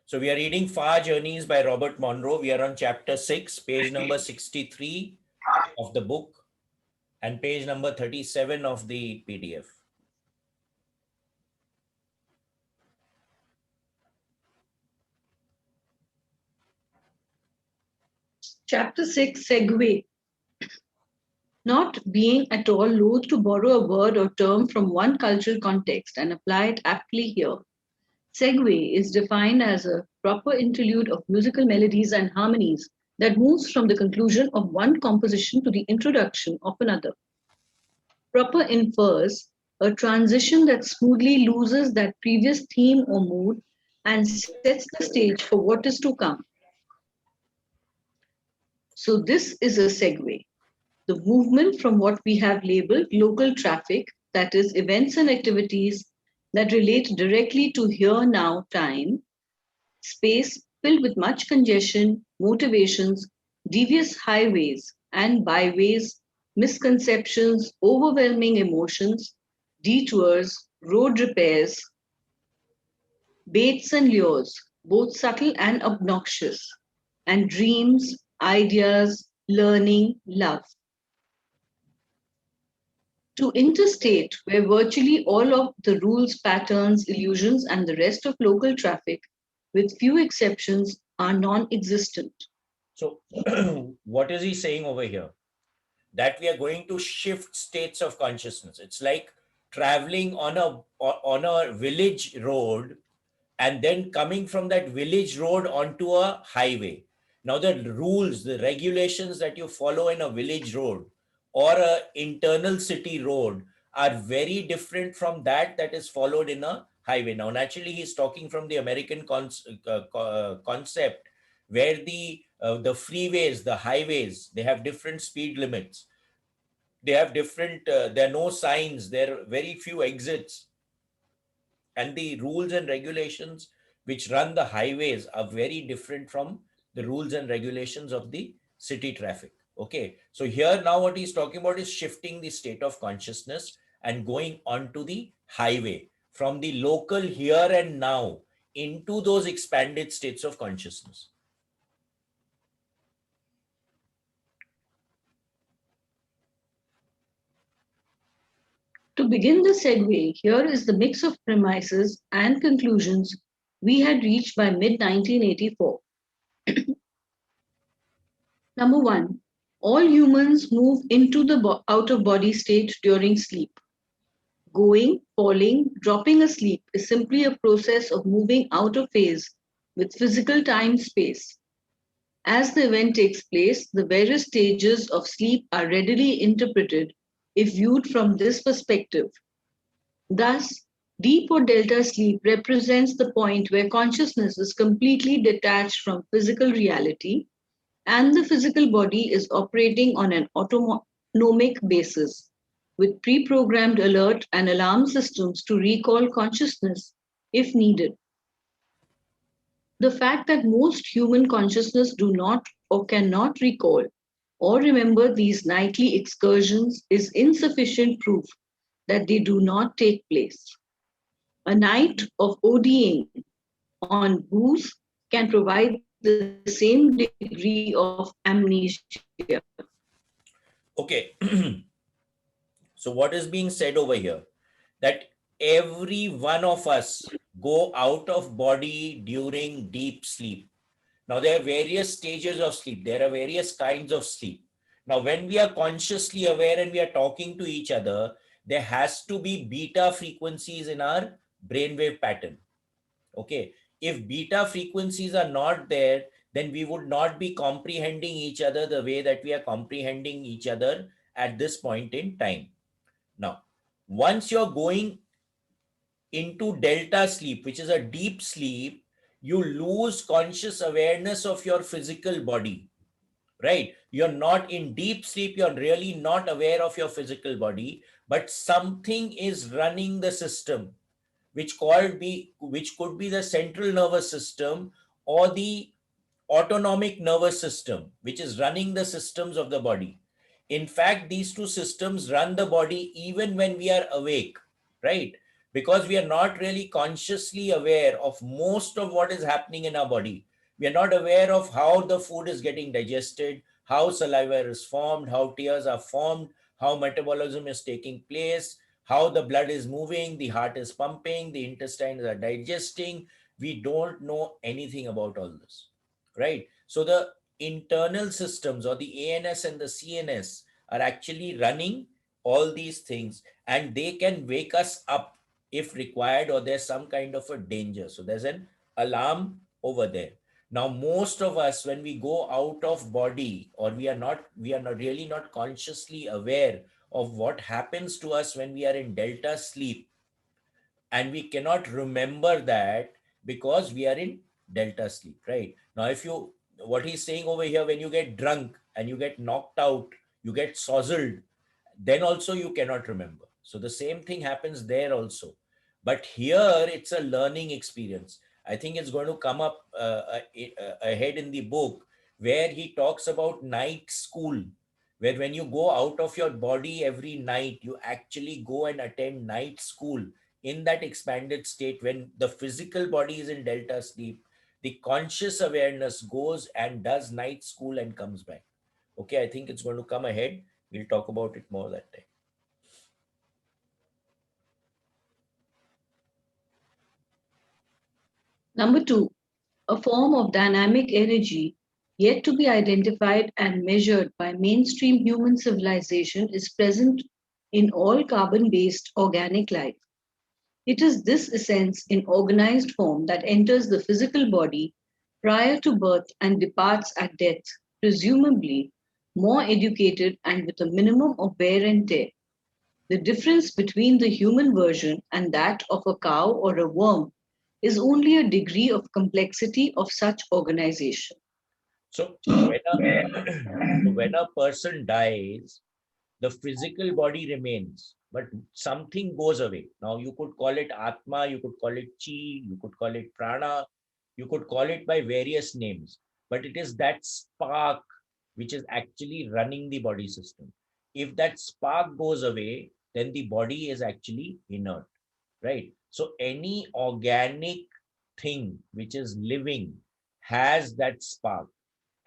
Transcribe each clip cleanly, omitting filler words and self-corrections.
So we are reading Far Journeys by Robert Monroe. We are on chapter 6, page number 63 of the book and page number 37 of the PDF. Chapter 6, Segue. Not being at all loath to borrow a word or term from one cultural context and apply it aptly here, segue is defined as a proper interlude of musical melodies and harmonies that moves from the conclusion of one composition to the introduction of another. Proper infers a transition that smoothly loses that previous theme or mood and sets the stage for what is to come. So, this is a segue. The movement from what we have labeled local traffic, that is, events and activities that relate directly to here now time, space filled with much congestion, motivations, devious highways and byways, misconceptions, overwhelming emotions, detours, road repairs, baits and lures, both subtle and obnoxious, and dreams, ideas, learning, love. To interstate, where virtually all of the rules, patterns, illusions, and the rest of local traffic, with few exceptions, are non existent. So what is he saying over here? That we are going to shift states of consciousness. It's like traveling on a village road and then coming from that village road onto a highway. Now, the rules, the regulations that you follow in a village road or a internal city road are very different from that is followed in a highway. Now, naturally, he's talking from the American concept where the freeways, the highways, they have different speed limits. They have different, there are no signs, there are very few exits, and the rules and regulations which run the highways are very different from the rules and regulations of the city traffic. Okay, so here now what he's talking about is shifting the state of consciousness and going onto the highway from the local here and now into those expanded states of consciousness. To begin the segue, here is the mix of premises and conclusions we had reached by mid 1984. Number one, all humans move into the out of body state during sleep. Going, falling, dropping asleep is simply a process of moving out of phase with physical time space. As the event takes place, the various stages of sleep are readily interpreted if viewed from this perspective. Thus, deep or delta sleep represents the point where consciousness is completely detached from physical reality and the physical body is operating on an autonomic basis with pre programmed alert and alarm systems to recall consciousness if needed. The fact that most human consciousness do not or cannot recall or remember these nightly excursions is insufficient proof that they do not take place. A night of ODing on booze can provide the same degree of amnesia. Okay, so what is being said over here? That every one of us go out of body during deep sleep. Now, there are various stages of sleep. There are various kinds of sleep. Now, when we are consciously aware and we are talking to each other, there has to be beta frequencies in our brainwave pattern. Okay. If beta frequencies are not there, then we would not be comprehending each other the way that we are comprehending each other at this point in time. Now, once you're going into delta sleep, which is a deep sleep, you lose conscious awareness of your physical body, right? You're not in deep sleep, you're really not aware of your physical body, but something is running the system, which could be the central nervous system or the autonomic nervous system, which is running the systems of the body. In fact, these two systems run the body even when we are awake, right? because we are not really consciously aware of most of what is happening in our body. We are not aware of how the food is getting digested, how saliva is formed, how tears are formed, how metabolism is taking place, how the blood is moving, the heart is pumping, the intestines are digesting. We don't know anything about all this, right? So the internal systems, or the ANS and the CNS, are actually running all these things, and they can wake us up if required, or there's some kind of a danger. So there's an alarm over there. Now, most of us, when we go out of body, or we are not really not consciously aware of what happens to us when we are in delta sleep, and we cannot remember that because we are in delta sleep, right? Now, if you, what he's saying over here, when you get drunk and you get knocked out, you get sozzled, then also you cannot remember. So the same thing happens there also. But here it's a learning experience. I think it's going to come up ahead in the book, where he talks about night school, where when you go out of your body every night, you actually go and attend night school in that expanded state. When the physical body is in delta sleep, the conscious awareness goes and does night school and comes back. Okay, I think it's going to come ahead. We'll talk about it more that time. Number two, a form of dynamic energy yet to be identified and measured by mainstream human civilization is present in all carbon based organic life. It is this essence in organized form that enters the physical body prior to birth and departs at death, presumably more educated and with a minimum of wear and tear. The difference between the human version and that of a cow or a worm is only a degree of complexity of such organization. So when a person dies, the physical body remains, but something goes away. Now you could call it Atma, you could call it Chi, you could call it Prana, you could call it by various names, but it is that spark which is actually running the body system. If that spark goes away, then the body is actually inert, right? So any organic thing which is living has that spark,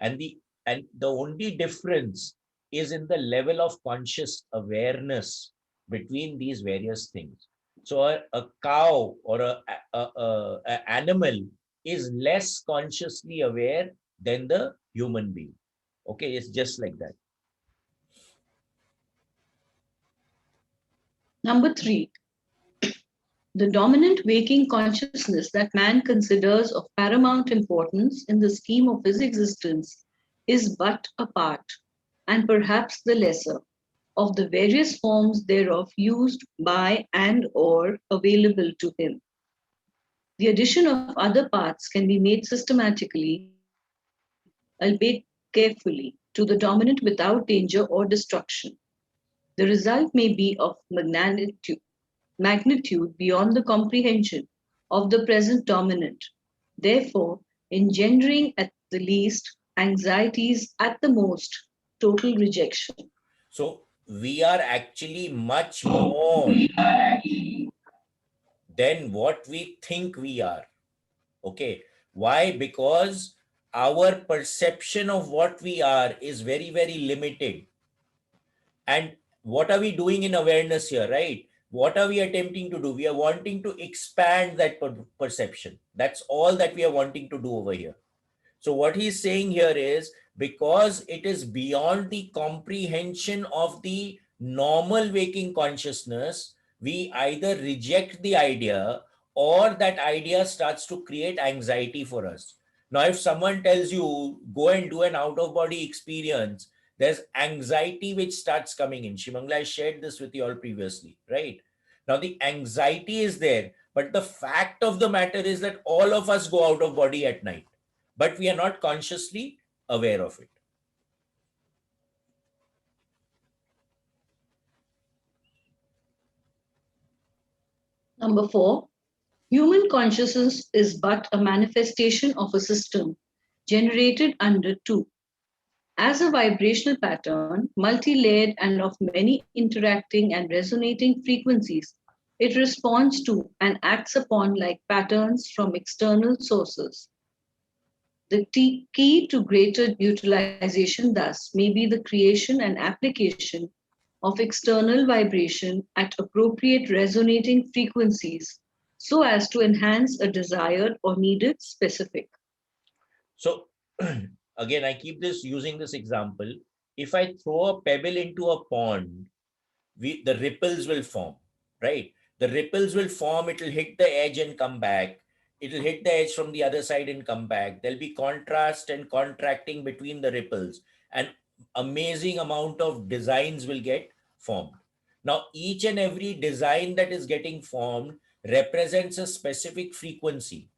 and the only difference is in the level of conscious awareness between these various things. So a cow or a animal is less consciously aware than the human being. Okay, it's just like that. Number three, the dominant waking consciousness that man considers of paramount importance in the scheme of his existence is but a part, and perhaps the lesser, of the various forms thereof used by and or available to him. The addition of other parts can be made systematically, albeit carefully, to the dominant without danger or destruction. The result may be of magnitude beyond the comprehension of the present dominant, therefore engendering at the least anxieties, at the most total rejection. So we are actually much more than what we think we are. Okay. Why? Because our perception of what we are is very, very limited. And what are we doing in awareness here, right? What are we attempting to do? We are wanting to expand that perception. That's all that we are wanting to do over here. So, what he's saying here is, because it is beyond the comprehension of the normal waking consciousness, we either reject the idea, or that idea starts to create anxiety for us. Now, if someone tells you, go and do an out of body experience, there's anxiety which starts coming in. Shimangla, I shared this with you all previously, right? Now, the anxiety is there, but the fact of the matter is that all of us go out of body at night, but we are not consciously aware of it. Number four, human consciousness is but a manifestation of a system generated under two. As a vibrational pattern, multi layered and of many interacting and resonating frequencies, It responds to and acts upon like patterns from external sources. The key to greater utilization, thus, may be the creation and application of external vibration at appropriate resonating frequencies so as to enhance a desired or needed specific. So again, I keep this using this example. If I throw a pebble into a pond, the ripples will form, right? The ripples will form, it will hit the edge and come back. It will hit the edge from the other side and come back. There'll be contrast and contracting between the ripples, and amazing amount of designs will get formed. Now, each and every design that is getting formed represents a specific frequency.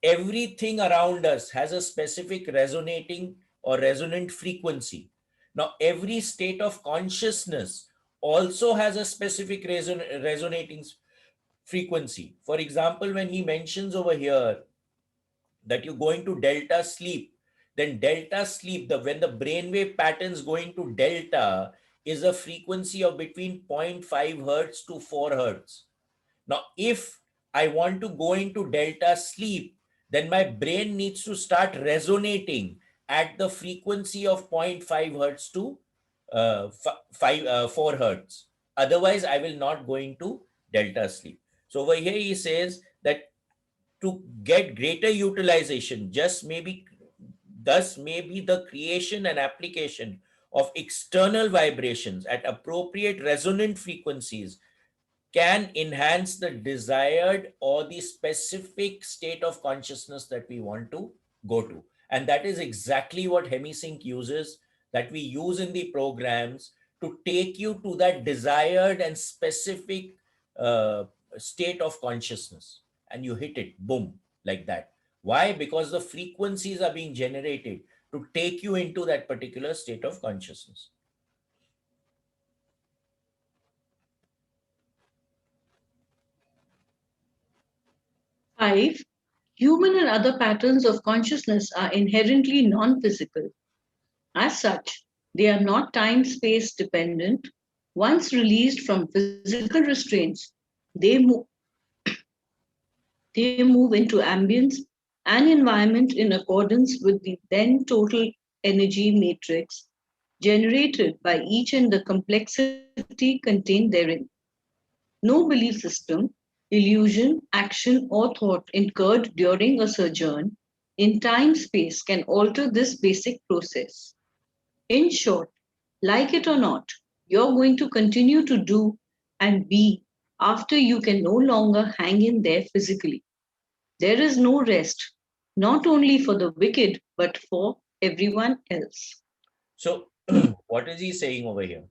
Everything around us has a specific resonating or resonant frequency. Now, every state of consciousness also has a specific resonating frequency. For example, when he mentions over here that you're going to delta sleep, then delta sleep, when the brainwave patterns going to delta is a frequency of between zero point 0.5 hertz to 4 hertz. Now, if I want to go into delta sleep, then my brain needs to start resonating at the frequency of zero point 0.5 hertz to 4 hertz. Otherwise, I will not go into delta sleep. So over here, he says that to get greater utilization, thus may be the creation and application of external vibrations at appropriate resonant frequencies can enhance the desired or the specific state of consciousness that we want to go to. And that is exactly what HemiSync uses, that we use in the programs to take you to that desired and specific uh, state of consciousness. And you hit it, boom, like that. Why? Because the frequencies are being generated to take you into that particular state of consciousness. 5. Human and other patterns of consciousness are inherently non physical. As such, they are not time space dependent. Once released from physical restraints, they move, they move into ambience and environment in accordance with the then total energy matrix generated by each and the complexity contained therein. No belief system, illusion, action, or thought incurred during a sojourn in time space can alter this basic process. In short, like it or not, you're going to continue to do and be after you can no longer hang in there physically. There is no rest, not only for the wicked, but for everyone else. So, what is he saying over here?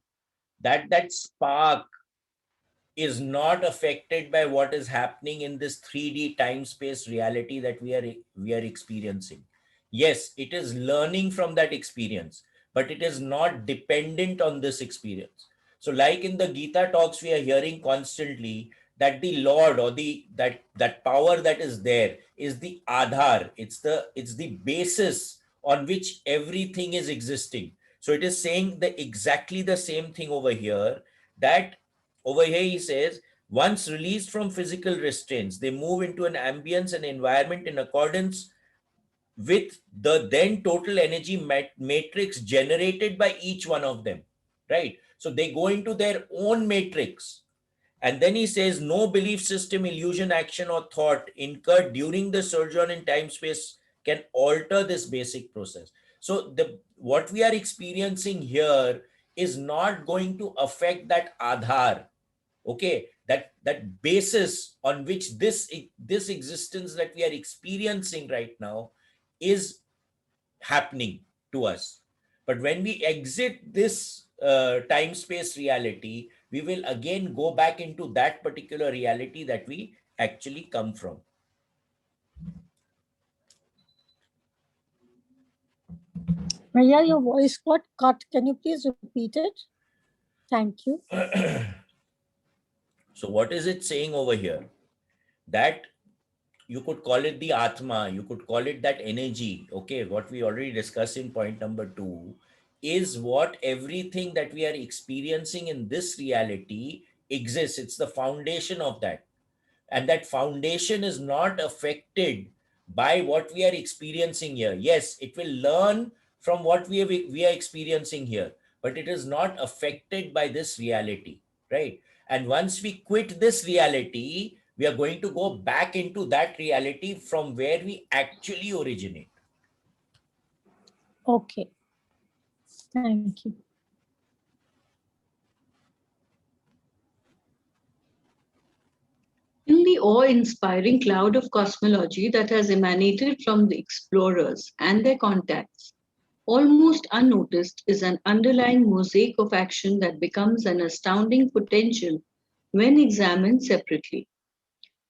That spark is not affected by what is happening in this 3D time space reality that we are experiencing. Yes, it is learning from that experience, but it is not dependent on this experience. So like in the Gita talks, we are hearing constantly that the Lord, or that power that is there, is the Aadhar. It's the basis on which everything is existing. So it is saying exactly the same thing over here, that over here, he says, once released from physical restraints, they move into an ambience and environment in accordance with the then total energy matrix generated by each one of them. Right? So they go into their own matrix. And then he says, no belief system, illusion, action, or thought incurred during the sojourn in time space can alter this basic process. So what we are experiencing here is not going to affect that Aadhar, okay, that basis on which this existence that we are experiencing right now is happening to us. But when we exit this time space reality, we will again go back into that particular reality that we actually come from. Maria, your voice got cut. Can you please repeat it? Thank you. So what is it saying over here? That you could call it the Atma, you could call it that energy, okay, what we already discussed in point number 2, is what everything that we are experiencing in this reality exists. It's the foundation of that. And that foundation is not affected by what we are experiencing here. Yes, it will learn from what we are experiencing here, but it is not affected by this reality, right? And once we quit this reality, we are going to go back into that reality from where we actually originate. Okay. Thank you. In the awe-inspiring cloud of cosmology that has emanated from the explorers and their contacts, almost unnoticed is an underlying mosaic of action that becomes an astounding potential when examined separately.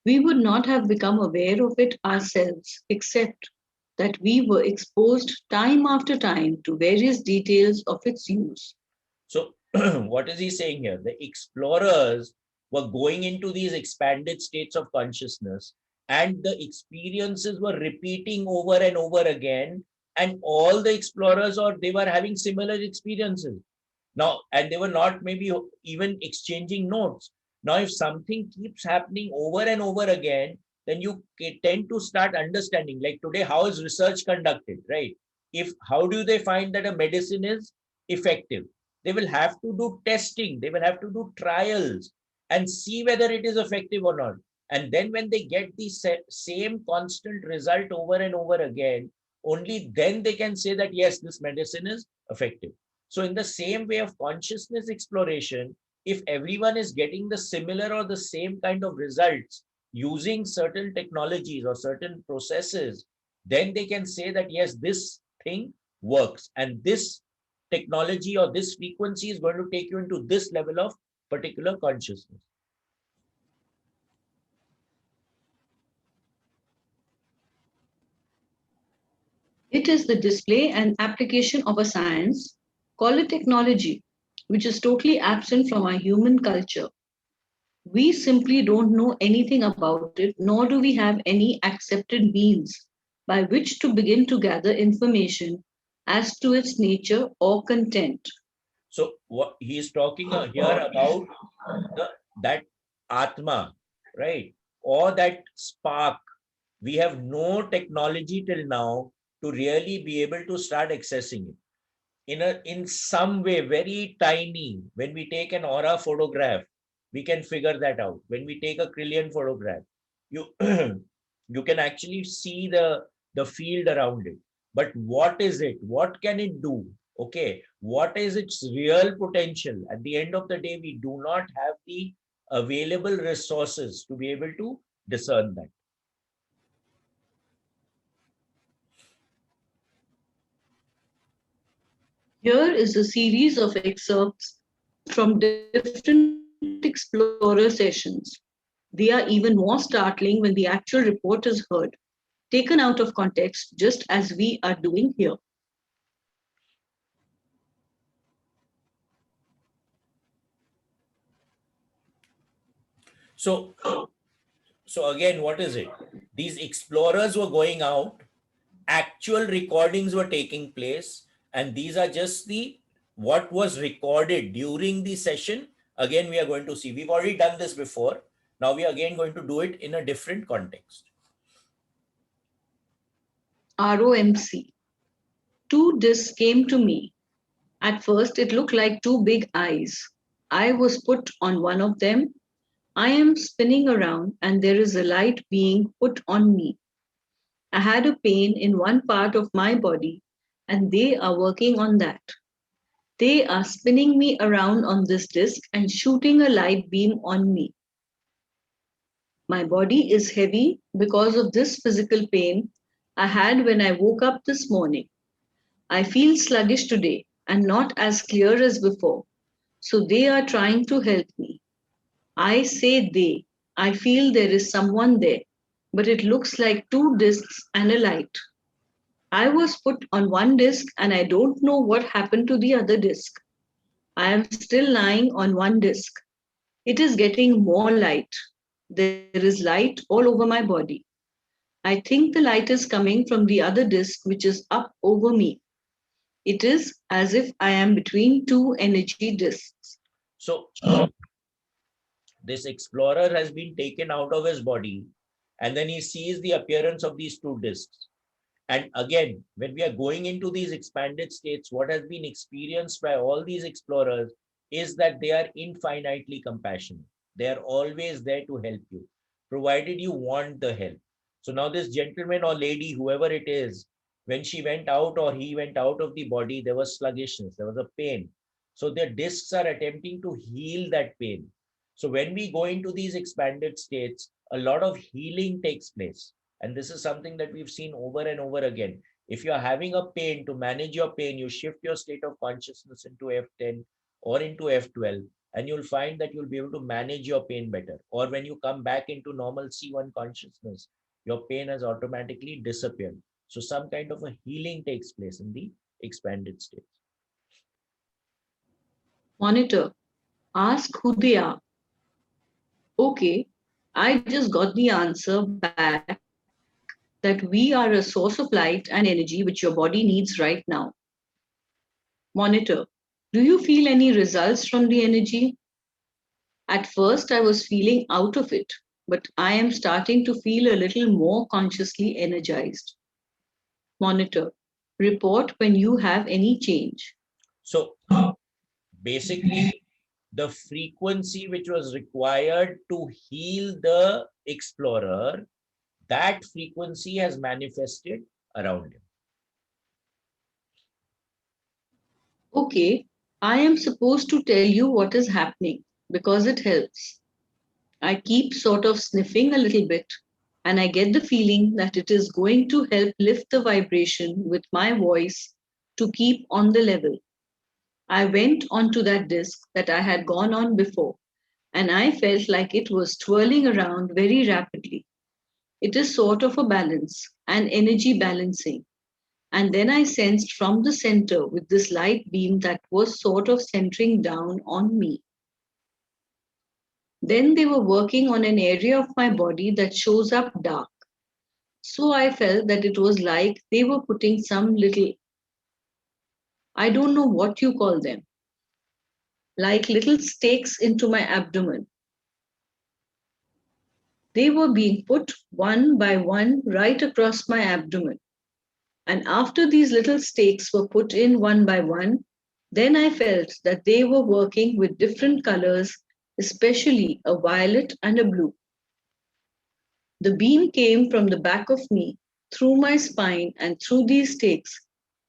We would not have become aware of it ourselves, except that we were exposed time after time to various details of its use. So, what is he saying here? The explorers were going into these expanded states of consciousness, and the experiences were repeating over and over again. And all the explorers, or they were having similar experiences. Now, and they were not maybe even exchanging notes. Now, if something keeps happening over and over again, then you tend to start understanding. Like today, how is research conducted, right? If how do they find that a medicine is effective? They will have to do testing, they will have to do trials and see whether it is effective or not. And then when they get the same constant result over and over again, only then they can say that yes, this medicine is effective. So in the same way of consciousness exploration, if everyone is getting the similar or the same kind of results using certain technologies or certain processes, then they can say that yes, this thing works, and this technology or this frequency is going to take you into this level of particular consciousness. It is the display and application of a science, call it technology, which is totally absent from our human culture. We simply don't know anything about it, nor do we have any accepted means by which to begin to gather information as to its nature or content. So what he is talking here about that Atma, right? Or that spark. We have no technology till now to really be able to start accessing it. In some way, very tiny, when we take an aura photograph, we can figure that out. When we take a Kirlian photograph, you you can actually see the field around it. But what is it? What can it do? Okay, what is its real potential? At the end of the day, we do not have the available resources to be able to discern that. Here is a series of excerpts from different explorer sessions. They are even more startling when the actual report is heard, taken out of context, just as we are doing here. So, so again, what is it? These explorers were going out, actual recordings were taking place, and these are just the what was recorded during the session. Again, we are going to see. We've already done this before. Now we are again going to do it in a different context. ROMC. Two discs came to me. At first, it looked like two big eyes. I was put on one of them. I am spinning around, and there is a light being put on me. I had a pain in one part of my body, and they are working on that. They are spinning me around on this disc and shooting a light beam on me. My body is heavy because of this physical pain I had when I woke up this morning. I feel sluggish today and not as clear as before. So they are trying to help me. I say they. I feel there is someone there, but it looks like two discs and a light. I was put on one disc and I don't know what happened to the other disc. I am still lying on one disc. It is getting more light. There is light all over my body. I think the light is coming from the other disc, which is up over me. It is as if I am between two energy discs. So This explorer has been taken out of his body, and then he sees the appearance of these two discs. And again, when we are going into these expanded states, what has been experienced by all these explorers is that they are infinitely compassionate. They are always there to help you, provided you want the help. So now this gentleman or lady, whoever it is, when she went out or he went out of the body, there was sluggishness, there was a pain. So their discs are attempting to heal that pain. So when we go into these expanded states, a lot of healing takes place. And this is something that we've seen over and over again. If you're having a pain, to manage your pain, you shift your state of consciousness into F10 or into F12, and you'll find that you'll be able to manage your pain better. Or when you come back into normal C1 consciousness, your pain has automatically disappeared. So some kind of a healing takes place in the expanded states. Monitor, ask who they are. Okay, I just got the answer back that we are a source of light and energy which your body needs right now. Monitor, do you feel any results from the energy? At first, I was feeling out of it, but I am starting to feel a little more consciously energized. Monitor, report when you have any change. So basically, the frequency which was required to heal the explorer, that frequency has manifested around him. Okay, I am supposed to tell you what is happening because it helps. I keep sort of sniffing a little bit, and I get the feeling that it is going to help lift the vibration with my voice to keep on the level. I went onto that disc that I had gone on before, and I felt like it was twirling around very rapidly. It is sort of a balance and energy balancing. And then I sensed from the center with this light beam that was sort of centering down on me. Then they were working on an area of my body that shows up dark. So I felt that it was like they were putting some little, I don't know what you call them, like little stakes into my abdomen. They were being put one by one right across my abdomen. And after these little stakes were put in one by one, then I felt that they were working with different colors, especially a violet and a blue. The beam came from the back of me, through my spine, and through these stakes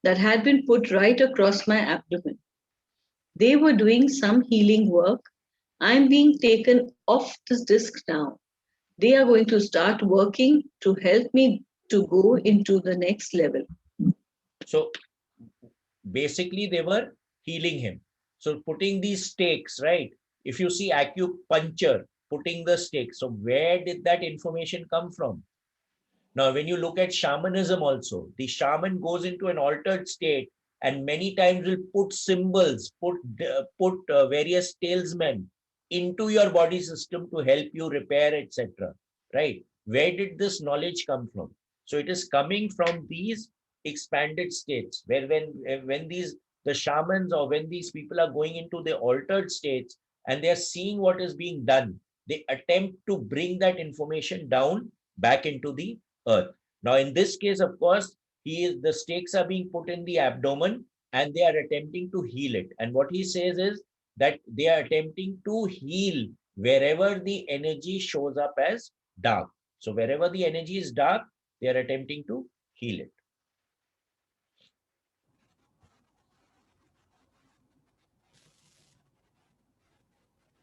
that had been put right across my abdomen. They were doing some healing work. I'm being taken off this disc now. They are going to start working to help me to go into the next level. So basically, they were healing him. So putting these stakes, right? If you see acupuncture, putting the stakes. So where did that information come from? Now, when you look at shamanism also, the shaman goes into an altered state and many times will put symbols, put various talismen into your body system to help you repair, etc. Right? Where did this knowledge come from? So it is coming from these expanded states where when these the shamans or when these people are going into the altered states and they are seeing what is being done, they attempt to bring that information down back into the earth. Now, in this case, of course, the stakes are being put in the abdomen and they are attempting to heal it. And what he says is that they are attempting to heal wherever the energy shows up as dark. So wherever the energy is dark, they are attempting to heal it.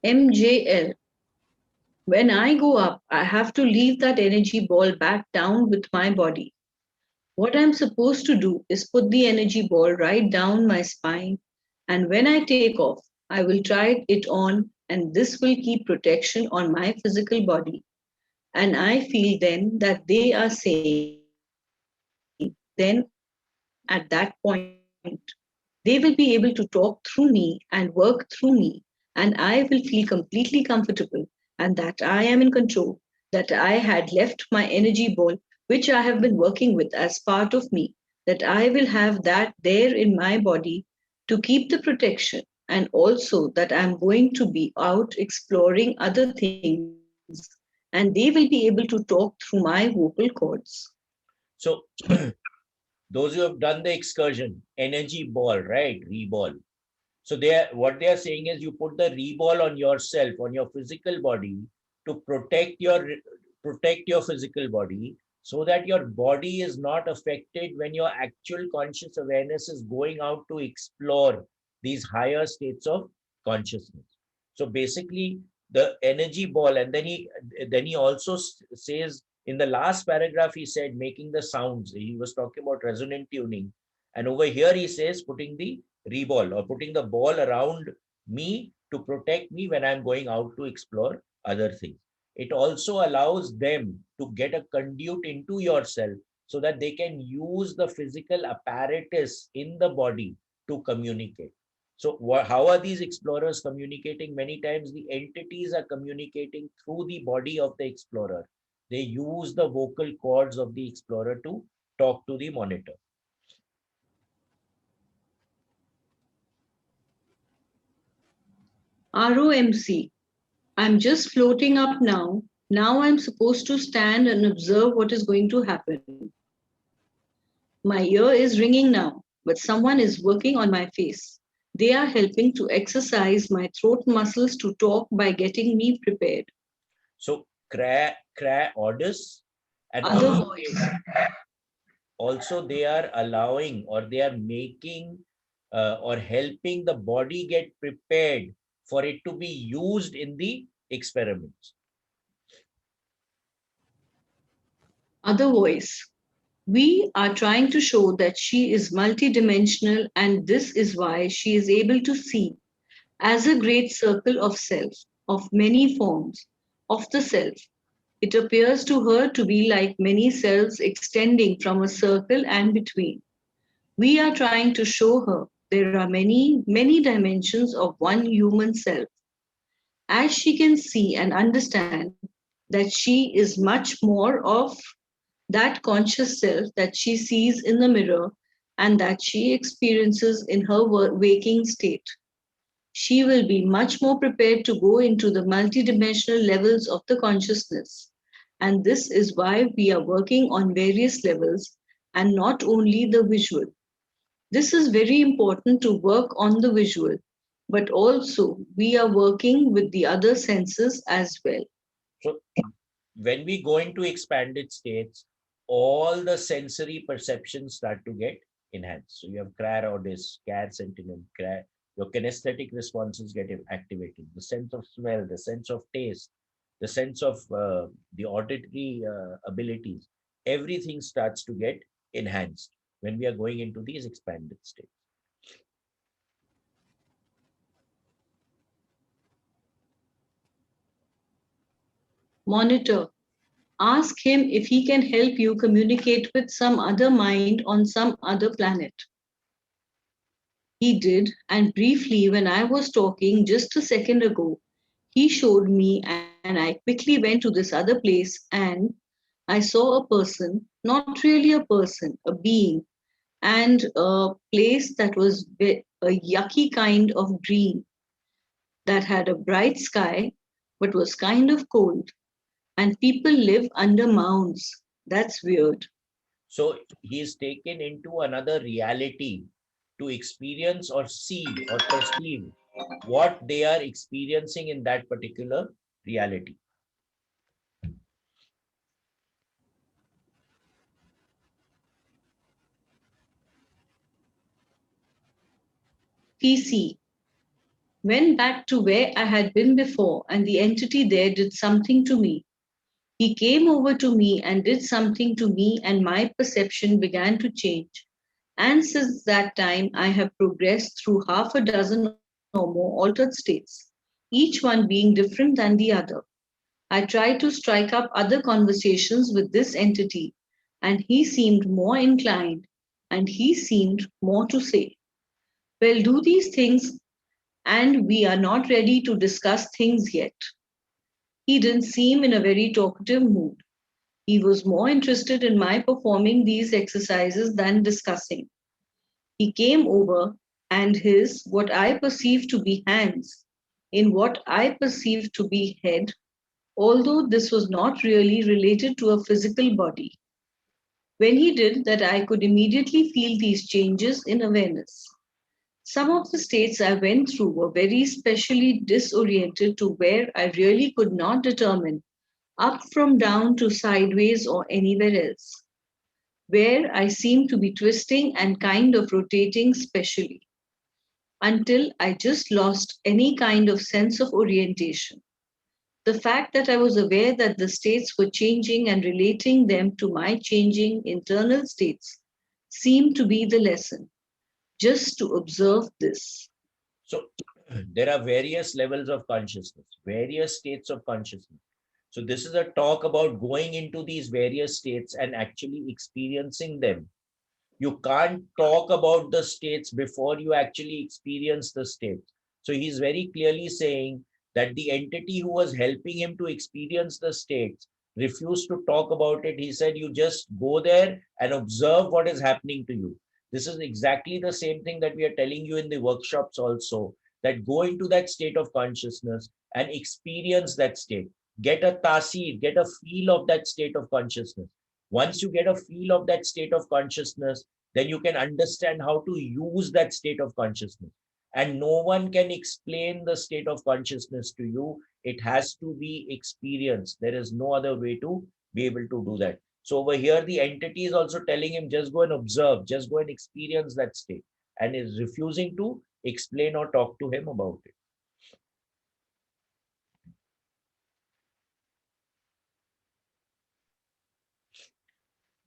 MJL. When I go up, I have to leave that energy ball back down with my body. What I'm supposed to do is put the energy ball right down my spine, and when I take off, I will try it on, and this will keep protection on my physical body. And I feel then that they are saying, then at that point, they will be able to talk through me and work through me, and I will feel completely comfortable and that I am in control, that I had left my energy ball, which I have been working with as part of me, that I will have that there in my body to keep the protection. and also that I'm going to be out exploring other things and they will be able to talk through my vocal cords. So those who have done the excursion, energy ball, right? Reball. So what they are saying is you put the reball on yourself, on your physical body, to protect your physical body, so that your body is not affected when your actual conscious awareness is going out to explore these higher states of consciousness. So basically, the energy ball, and then he also says in the last paragraph, he said making the sounds. He was talking about resonant tuning, and over here he says putting the reball, or putting the ball around me to protect me when I'm going out to explore other things. It also allows them to get a conduit into yourself, so that they can use the physical apparatus in the body to communicate. So how are these explorers communicating? Many times the entities are communicating through the body of the explorer. They use the vocal cords of the explorer to talk to the monitor. ROMC. I'm just floating up now. Now I'm supposed to stand and observe what is going to happen. My ear is ringing now, but someone is working on my face. They are helping to exercise my throat muscles to talk by getting me prepared. So cra orders, and Other voice. also they are allowing, or they are making, or helping the body get prepared for it to be used in the experiments. Other voice. We are trying to show that she is multidimensional and this is why she is able to see as a great circle of self, of many forms, of the self. It appears to her to be like many cells extending from a circle and between. We are trying to show her there are many, many dimensions of one human self. As she can see and understand that she is much more of that conscious self that she sees in the mirror and that she experiences in her waking state. She will be much more prepared to go into the multidimensional levels of the consciousness. And this is why we are working on various levels and not only the visual. This is very important to work on the visual, but also we are working with the other senses as well. So when we go into expanded states, all the sensory perceptions start to get enhanced. So you have Crarodis, CAD Sentinel, your kinesthetic responses get activated. The sense of smell, the sense of taste, the sense of the auditory abilities, everything starts to get enhanced when we are going into these expanded states. Monitor. Ask him if he can help you communicate with some other mind on some other planet. He did, and briefly, when I was talking just a second ago, he showed me, and I quickly went to this other place and I saw a person, not really a person, a being, and a place that was a yucky kind of green that had a bright sky but was kind of cold. And people live under mounds. That's weird. So he is taken into another reality to experience or see or perceive what they are experiencing in that particular reality. PC. Went back to where I had been before, and the entity there did something to me. He came over to me and did something to me, and my perception began to change. And since that time, I have progressed through half a dozen or more altered states, each one being different than the other. I tried to strike up other conversations with this entity, and he seemed more inclined, and he seemed more to say, well, do these things, and we are not ready to discuss things yet. He didn't seem in a very talkative mood. He was more interested in my performing these exercises than discussing. He came over and his what I perceive to be hands in what I perceive to be head, although this was not really related to a physical body. When he did that, I could immediately feel these changes in awareness. Some of the states I went through were very specially disoriented to where I really could not determine up from down to sideways or anywhere else, where I seemed to be twisting and kind of rotating specially until I just lost any kind of sense of orientation. The fact that I was aware that the states were changing and relating them to my changing internal states seemed to be the lesson, just to observe this. So there are various levels of consciousness, various states of consciousness. So this is a talk about going into these various states and actually experiencing them. You can't talk about the states before you actually experience the states. So he's very clearly saying that the entity who was helping him to experience the states refused to talk about it. He said, you just go there and observe what is happening to you. This is exactly the same thing that we are telling you in the workshops also, that go into that state of consciousness and experience that state. Get a tasir, get a feel of that state of consciousness. Once you get a feel of that state of consciousness, then you can understand how to use that state of consciousness. And no one can explain the state of consciousness to you. It has to be experienced. There is no other way to be able to do that. So over here, the entity is also telling him, just go and observe, just go and experience that state, and is refusing to explain or talk to him about it.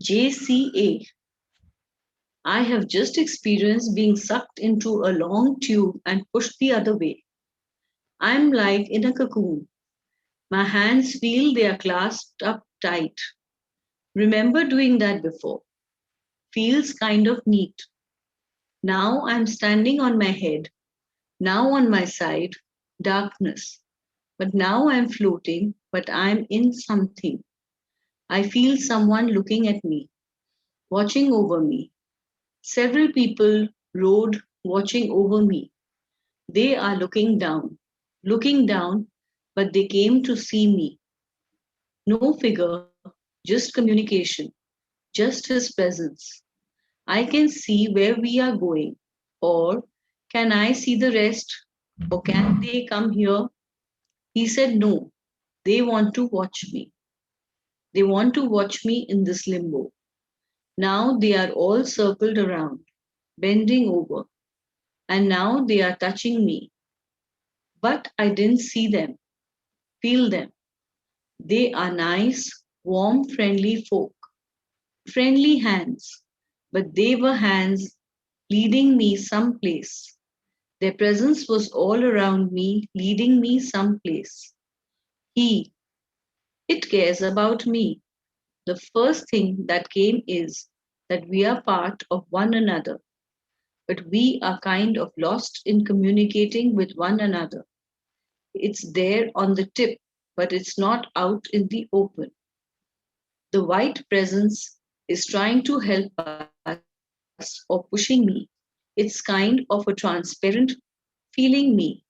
JCA. I have just experienced being sucked into a long tube and pushed the other way. I'm like in a cocoon. My hands feel they are clasped up tight. Remember doing that before. Feels kind of neat. Now I'm standing on my head. Now on my side, darkness. But now I'm floating, but I'm in something. I feel someone looking at me, watching over me. Several people rode watching over me. They are looking down, but they came to see me. No figure, just communication, just his presence. I can see where we are going, or can I see the rest, or can they come here? He said no, they want to watch me. They want to watch me in this limbo. Now they are all circled around, bending over, and now they are touching me. But I didn't see them, feel them. They are nice, warm, friendly folk, friendly hands, but they were hands leading me someplace. Their presence was all around me, leading me someplace. He, it cares about me. The first thing that came is that we are part of one another, but we are kind of lost in communicating with one another. It's there on the tip, but it's not out in the open. The white presence is trying to help us or pushing me. It's kind of a transparent feeling me.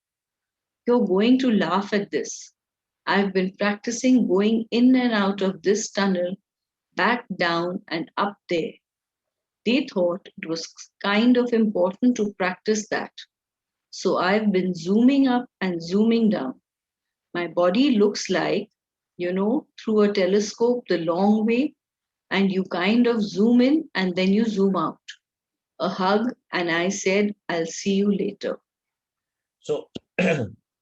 You're going to laugh at this. I've been practicing going in and out of this tunnel, back down and up there. They thought it was kind of important to practice that. So I've been zooming up and zooming down. My body looks like, through a telescope the long way, and you kind of zoom in and then you zoom out. A hug, and I said, I'll see you later. So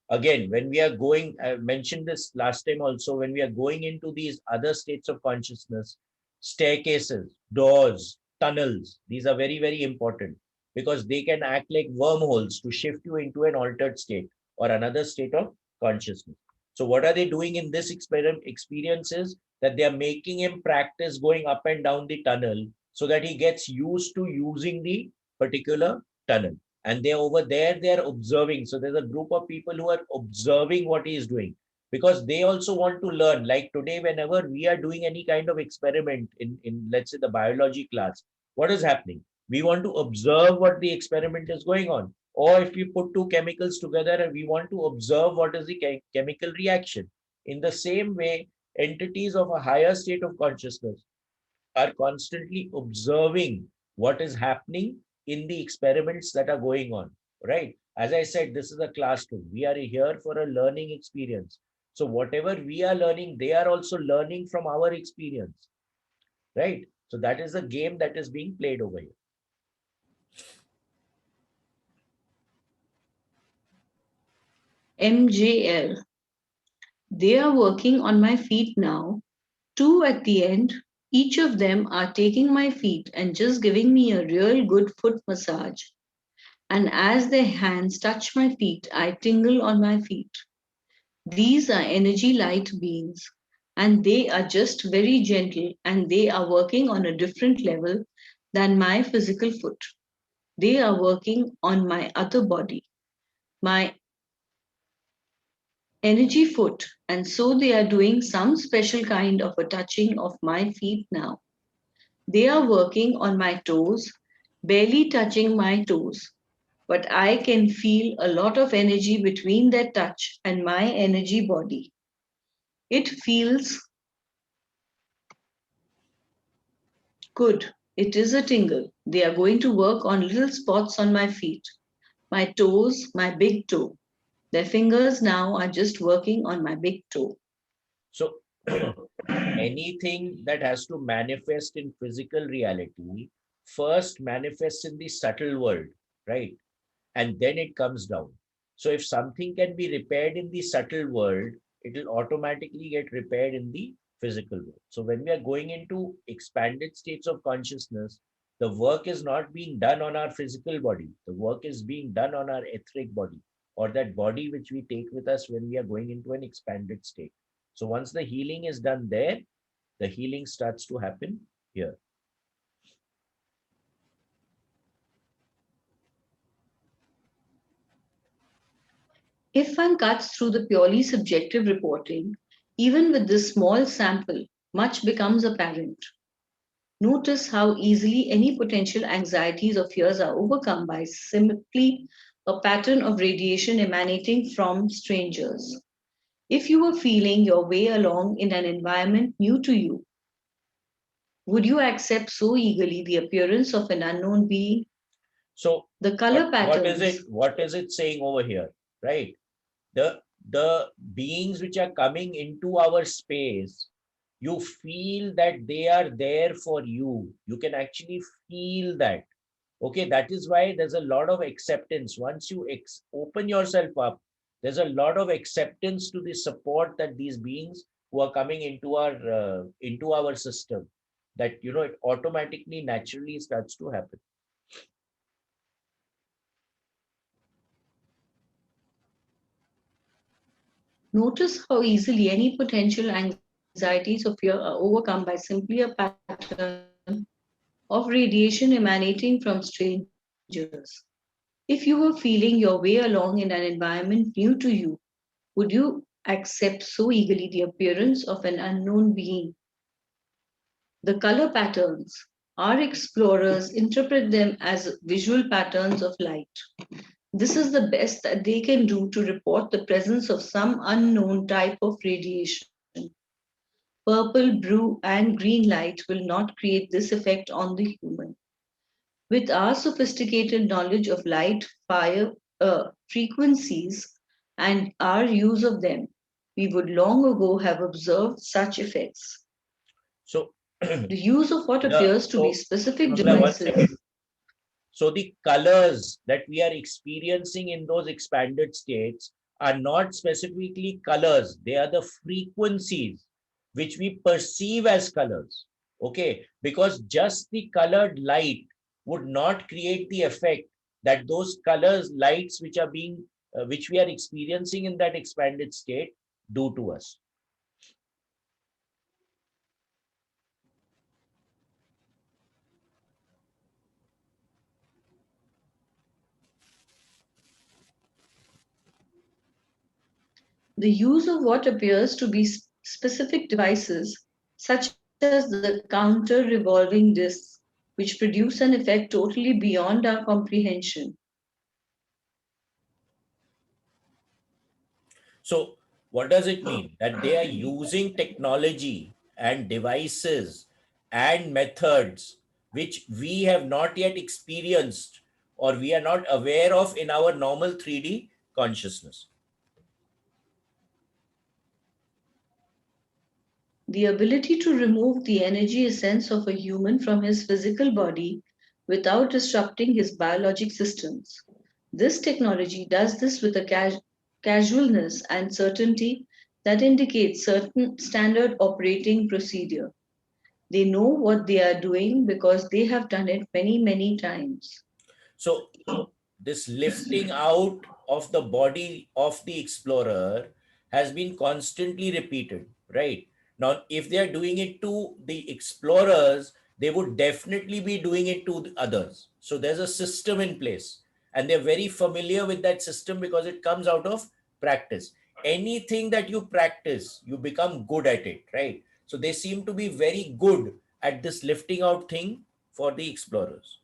again, when we are going, I mentioned this last time also, when we are going into these other states of consciousness, staircases, doors, tunnels, these are very, very important because they can act like wormholes to shift you into an altered state or another state of consciousness. So what are they doing in this experience is that they are making him practice going up and down the tunnel so that he gets used to using the particular tunnel. And they're over there, they're observing. So there's a group of people who are observing what he is doing because they also want to learn. Like today, whenever we are doing any kind of experiment in let's say the biology class, what is happening? We want to observe what the experiment is going on. Or if we put two chemicals together and we want to observe what is the chemical reaction. In the same way, entities of a higher state of consciousness are constantly observing what is happening in the experiments that are going on, right? As I said, this is a classroom. We are here for a learning experience. So whatever we are learning, they are also learning from our experience, right? So that is the game that is being played over here. MJL. They are working on my feet now. Two at the end. Each of them are taking my feet and just giving me a real good foot massage. And as their hands touch my feet, I tingle on my feet. These are energy light beings, and they are just very gentle, and they are working on a different level than my physical foot. They are working on my other body, my energy foot, and so they are doing some special kind of a touching of my feet now. They are working on my toes, barely touching my toes, but I can feel a lot of energy between their touch and my energy body. It feels good. It is a tingle. They are going to work on little spots on my feet, my toes, my big toe. Their fingers now are just working on my big toe. So anything that has to manifest in physical reality first manifests in the subtle world, right? And then it comes down. So if something can be repaired in the subtle world, it will automatically get repaired in the physical world. So when we are going into expanded states of consciousness, the work is not being done on our physical body. The work is being done on our etheric body, or that body which we take with us when we are going into an expanded state. So once the healing is done there, the healing starts to happen here. If one cuts through the purely subjective reporting, even with this small sample, much becomes apparent. Notice how easily any potential anxieties or fears are overcome by simply a pattern of radiation emanating from strangers. If you were feeling your way along in an environment new to you, would you accept so eagerly the appearance of an unknown being? So The color what is it patterns. what is it saying over here, right? The beings which are coming into our space, you feel that they are there for you. You can actually feel that. Okay, that is why there's a lot of acceptance. Once you open yourself up, there's a lot of acceptance to the support that these beings who are coming into our system, that it automatically naturally starts to happen. Notice how easily any potential anxieties or fear are overcome by simply a pattern of radiation emanating from strangers. If you were feeling your way along in an environment new to you, would you accept so eagerly the appearance of an unknown being? The color patterns. Our explorers interpret them as visual patterns of light. This is the best that they can do to report the presence of some unknown type of radiation. Purple, blue, and green light will not create this effect on the human. With our sophisticated knowledge of light, fire, frequencies, and our use of them, we would long ago have observed such effects. So The use of what the appears to be so specific Mangala, one devices. second. So the colors that we are experiencing in those expanded states are not specifically colors. They are the frequencies which we perceive as colors. Okay, because just the colored light would not create the effect that those colors, lights which we are experiencing in that expanded state do to us. The use of what appears to be specific devices, such as the counter revolving discs, which produce an effect totally beyond our comprehension. So, what does it mean? That they are using technology and devices and methods which we have not yet experienced or we are not aware of in our normal 3D consciousness. The ability to remove the energy essence of a human from his physical body without disrupting his biologic systems. This technology does this with a casualness and certainty that indicates certain standard operating procedure. They know what they are doing because they have done it many, many times. So, this lifting out of the body of the explorer has been constantly repeated, right? Now, if they are doing it to the explorers, they would definitely be doing it to the others. So, there's a system in place, and they're very familiar with that system because it comes out of practice. Anything that you practice, you become good at it, right? So, they seem to be very good at this lifting out thing for the explorers.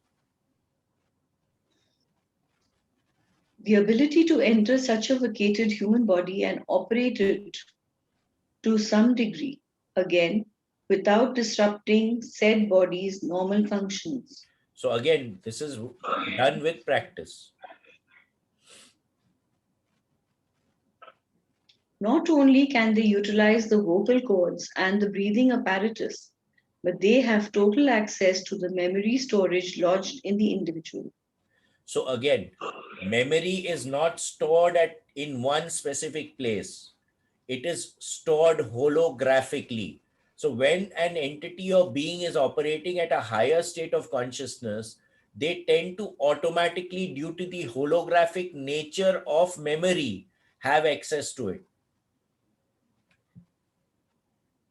The ability to enter such a vacated human body and operate it to some degree, again, without disrupting said body's normal functions. So again, this is done with practice. Not only can they utilize the vocal cords and the breathing apparatus, but they have total access to the memory storage lodged in the individual. So again, memory is not stored at in one specific place. It is stored holographically. So when an entity or being is operating at a higher state of consciousness, they tend to automatically, due to the holographic nature of memory, have access to it.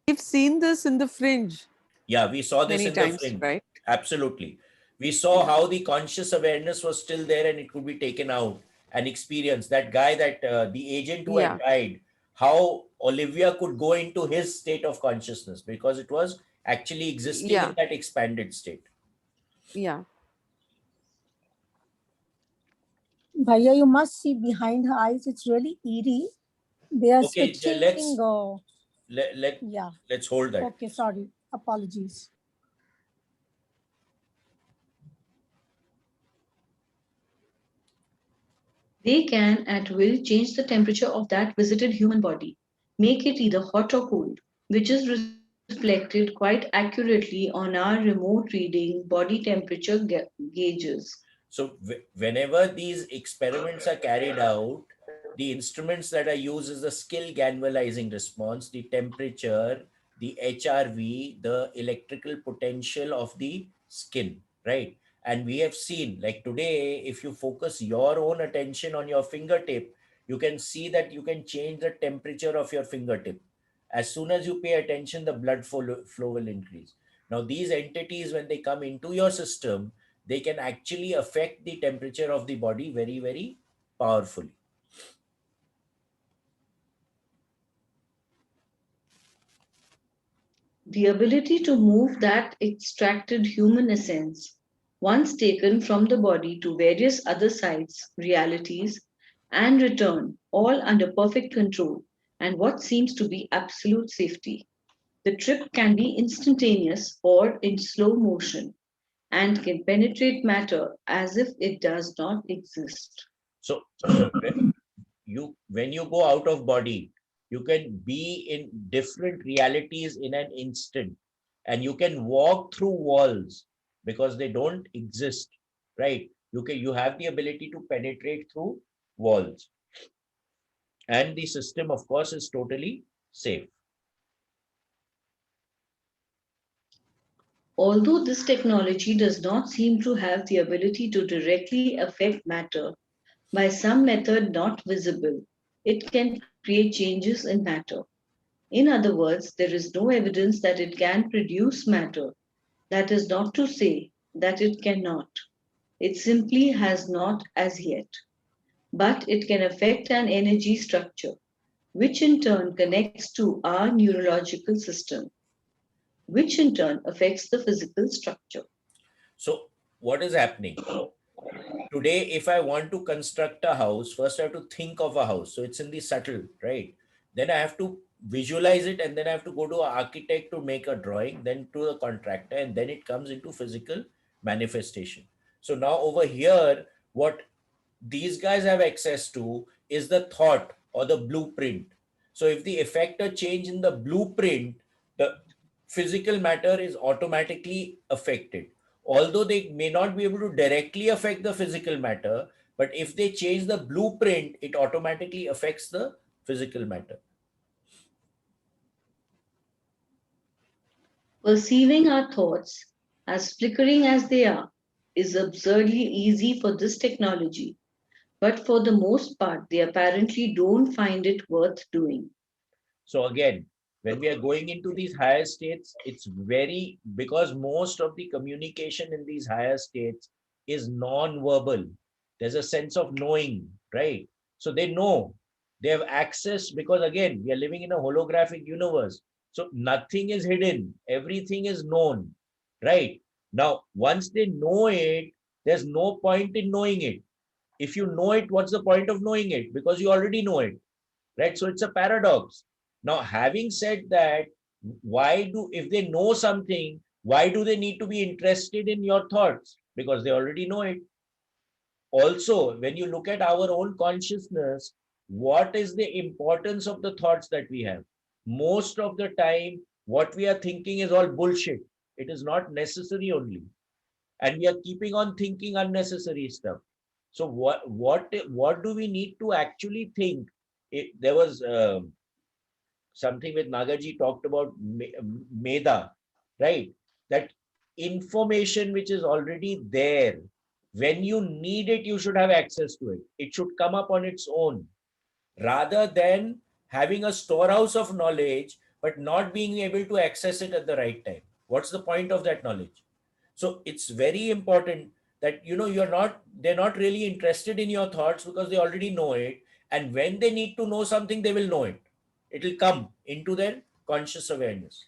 We've seen this in the fringe Yeah, we saw this many in the times, fringe. right? Absolutely. We saw how the conscious awareness was still there and it could be taken out and experienced. That guy, that the agent who had Yeah. died, how Olivia could go into his state of consciousness because it was actually existing in Yeah, that expanded state. yeah. Bhaiya, you must see behind her eyes. It's really eerie. They are Okay, switching. Yeah. Let's hold that. Okay, sorry. Apologies. They can at will change the temperature of that visited human body, make it either hot or cold, which is reflected quite accurately on our remote reading body temperature gauges. So whenever these experiments are carried out, the instruments that are used is the skill galvanizing response, the temperature, the HRV, the electrical potential of the skin, right? And we have seen, like today, if you focus your own attention on your fingertip, you can see that you can change the temperature of your fingertip. As soon as you pay attention, the blood flow will increase. Now, these entities, when they come into your system, they can actually affect the temperature of the body very, very powerfully. The ability to move that extracted human essence, once taken from the body to various other sites, realities, and return, all under perfect control and what seems to be absolute safety. The trip can be instantaneous or in slow motion and can penetrate matter as if it does not exist. So when you go out of body, you can be in different realities in an instant, and you can walk through walls because they don't exist, right? You have the ability to penetrate through walls, and the system, of course, is totally safe. Although this technology does not seem to have the ability to directly affect matter by some method not visible, it can create changes in matter. In other words, there is no evidence that it can produce matter. That is not to say that it cannot. It simply has not as yet. But it can affect an energy structure, which in turn connects to our neurological system, which in turn affects the physical structure. So what is happening? Today, if I want to construct a house, first I have to think of a house. So it's in the subtle, right? Then I have to visualize it, and then I have to go to an architect to make a drawing, then to a contractor, and then it comes into physical manifestation. So now over here, what these guys have access to is the thought or the blueprint. So if they effect a change in the blueprint, the physical matter is automatically affected. Although they may not be able to directly affect the physical matter, but if they change the blueprint, it automatically affects the physical matter. Perceiving our thoughts, as flickering as they are, is absurdly easy for this technology, but for the most part, they apparently don't find it worth doing. So again, when we are going into these higher states, it's very, because most of the communication in these higher states is non-verbal. There's a sense of knowing, right? So they know, they have access, because again, we are living in a holographic universe. So nothing is hidden, everything is known, right? Now, once they know it, there's no point in knowing it. If you know it, what's the point of knowing it? Because you already know it, right? So it's a paradox. Now, having said that, if they know something, why do they need to be interested in your thoughts? Because they already know it. Also, when you look at our own consciousness, what is the importance of the thoughts that we have? Most of the time, what we are thinking is all bullshit. It is not necessary only. And we are keeping on thinking unnecessary stuff. So what do we need to actually think? There was something with Nagaji talked about Meda, right? That information which is already there, when you need it, you should have access to it. It should come up on its own, rather than having a storehouse of knowledge but not being able to access it at the right time. What's the point of that knowledge? So it's very important that they're not really interested in your thoughts because they already know it. And when they need to know something, they will know it. It will come into their conscious awareness.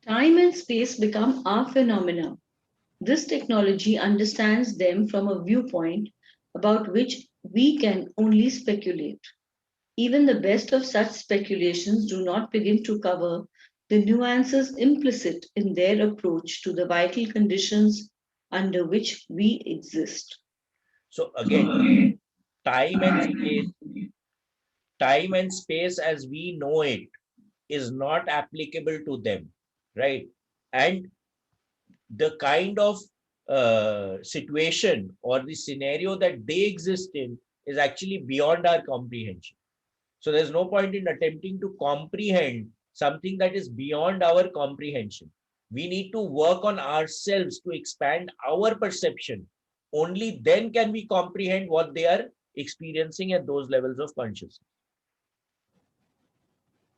Time and space become our phenomena. This technology understands them from a viewpoint about which we can only speculate. Even the best of such speculations do not begin to cover the nuances implicit in their approach to the vital conditions under which we exist. So again, time and space, time and space as we know it is not applicable to them, right? And the kind of situation or the scenario that they exist in is actually beyond our comprehension. So there's no point in attempting to comprehend something that is beyond our comprehension. We need to work on ourselves to expand our perception. Only then can we comprehend what they are experiencing at those levels of consciousness.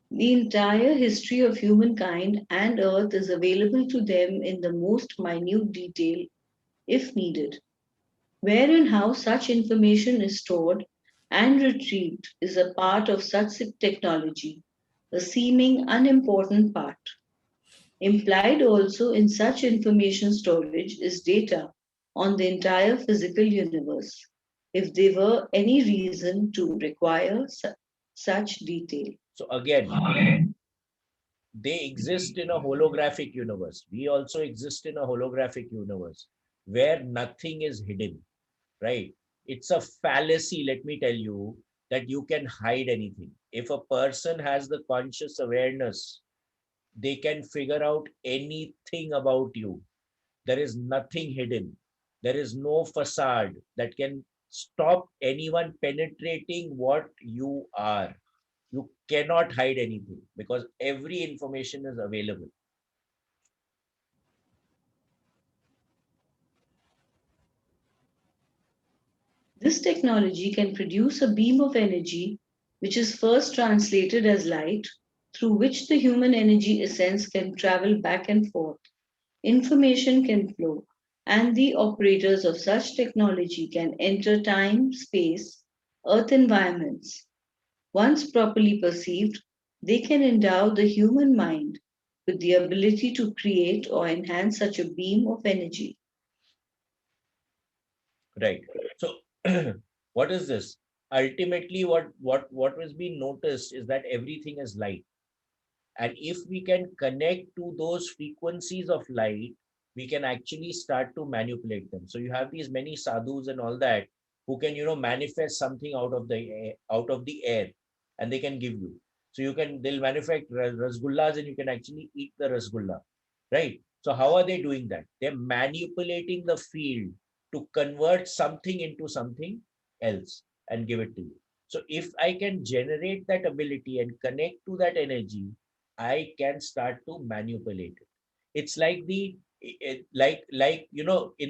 The entire history of humankind and Earth is available to them in the most minute detail if needed. Where and how such information is stored and retrieved is a part of such technology, a seeming unimportant part. Implied also in such information storage is data on the entire physical universe, if there were any reason to require such detail. So again, they exist in a holographic universe. We also exist in a holographic universe where nothing is hidden, right? It's a fallacy, let me tell you, that you can hide anything. If a person has the conscious awareness, they can figure out anything about you. There is nothing hidden. There is no facade that can stop anyone penetrating what you are. You cannot hide anything because every information is available. This technology can produce a beam of energy which is first translated as light, through which the human energy essence can travel back and forth. Information can flow, and the operators of such technology can enter time, space, earth environments. Once properly perceived, they can endow the human mind with the ability to create or enhance such a beam of energy. Right. So what is this? Ultimately, what has been noticed is that everything is light. And if we can connect to those frequencies of light, we can actually start to manipulate them. So you have these many sadhus and all that who can, manifest something out of the air, and they can give you. So they'll manufacture rasgullas, and you can actually eat the rasgulla, right? So how are they doing that? They're manipulating the field to convert something into something else and give it to you. So if I can generate that ability and connect to that energy, I can start to manipulate it. It's like in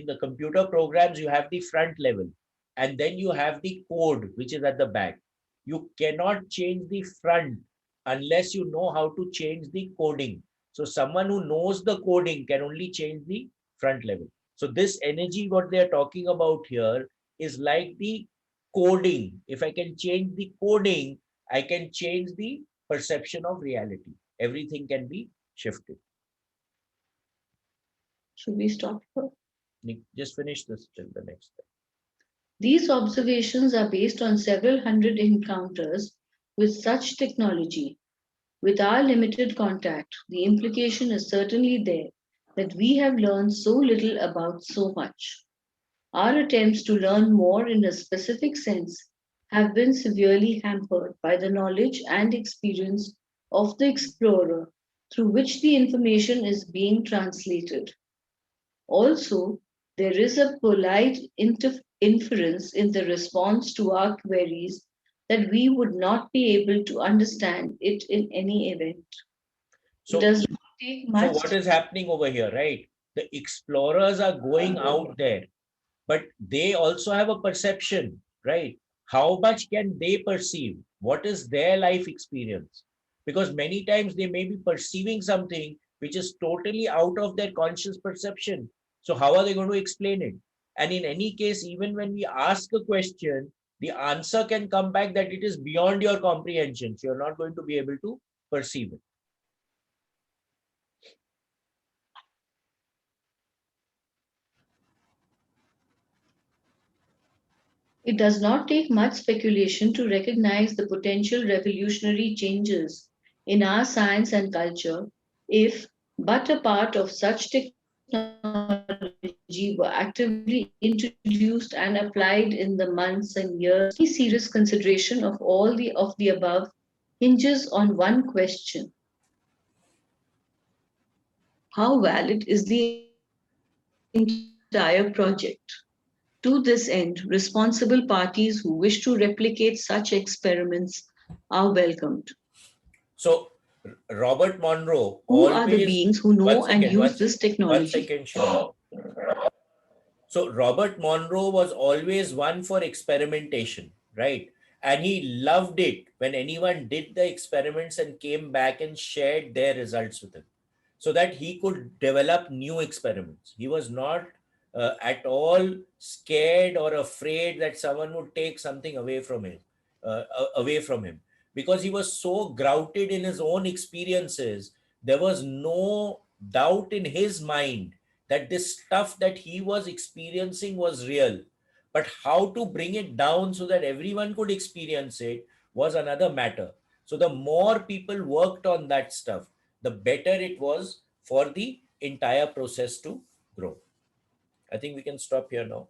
the computer programs, you have the front level, and then you have the code which is at the back. You cannot change the front unless you know how to change the coding. So someone who knows the coding can only change the front level. So this energy, what they are talking about here, is like the coding. If I can change the coding, I can change the perception of reality. Everything can be shifted. Should we stop here? Just finish this till the next step. These observations are based on several hundred encounters with such technology. With our limited contact, the implication is certainly there that we have learned so little about so much. Our attempts to learn more in a specific sense have been severely hampered by the knowledge and experience of the explorer through which the information is being translated. Also, there is a polite inference in the response to our queries that we would not be able to understand it in any event. It So, does not take so much. what is happening over here, right? The explorers are going out there, but they also have a perception, right? How much can they perceive? What is their life experience? Because many times they may be perceiving something which is totally out of their conscious perception. So how are they going to explain it? And in any case, even when we ask a question, the answer can come back that it is beyond your comprehension. So you're not going to be able to perceive it. It does not take much speculation to recognize the potential revolutionary changes in our science and culture if but a part of such technology were actively introduced and applied in the months and years. Any serious consideration of all of the above hinges on one question. How valid is the entire project? To this end, responsible parties who wish to replicate such experiments are welcomed. So Robert Monroe Who are the always, beings who one know and second, use this technology? Shiva. So Robert Monroe was always one for experimentation, right? And he loved it when anyone did the experiments and came back and shared their results with him, so that he could develop new experiments. He was not at all scared or afraid that someone would take something away from him, because he was so grouted in his own experiences. There was no doubt in his mind that this stuff that he was experiencing was real. But how to bring it down so that everyone could experience it was another matter. So the more people worked on that stuff, the better it was for the entire process to grow. I think we can stop here now.